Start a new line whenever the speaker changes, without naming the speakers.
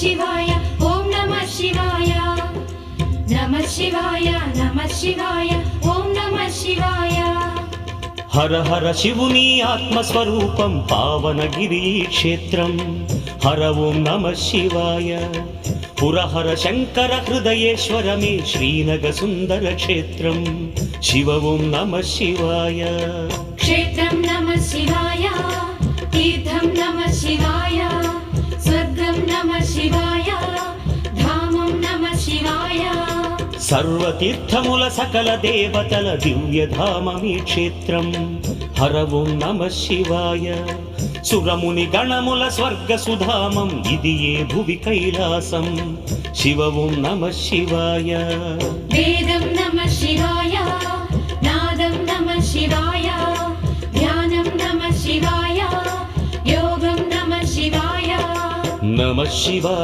शिवाय ओम नमः शिवाय नमः शिवाय नमः शिवाय ओम नमः शिवाय
हर हर शिवुनी आत्मस्वरूपं पावनगिरी क्षेत्रं हर ओं नमः शिवाय पुरहर शंकर हृदयेश्वर मे श्रीनगर सुंदर क्षेत्रं शिव ओं नमः शिवाय
क्षेत्रं नमः शिवाय तीर्थं नमः शिवाय स्वर्गं नमः शिवाय धामं नमः शिवाय
सर्वतीर्थमुल सकल देवतल दिव्यधाममी क्षेत्रं हर ओं नमः शिवाय सुरमुनि गणमुल स्वर्गसुधामम् इदिये भुवि कैलासं शिव ओं नमः शिवाय
वेदं नमः शिवाय नादं नमः शिवाय ध्यानं नमः शिवाय योगं नमः शिवाय
नमः शिवाय।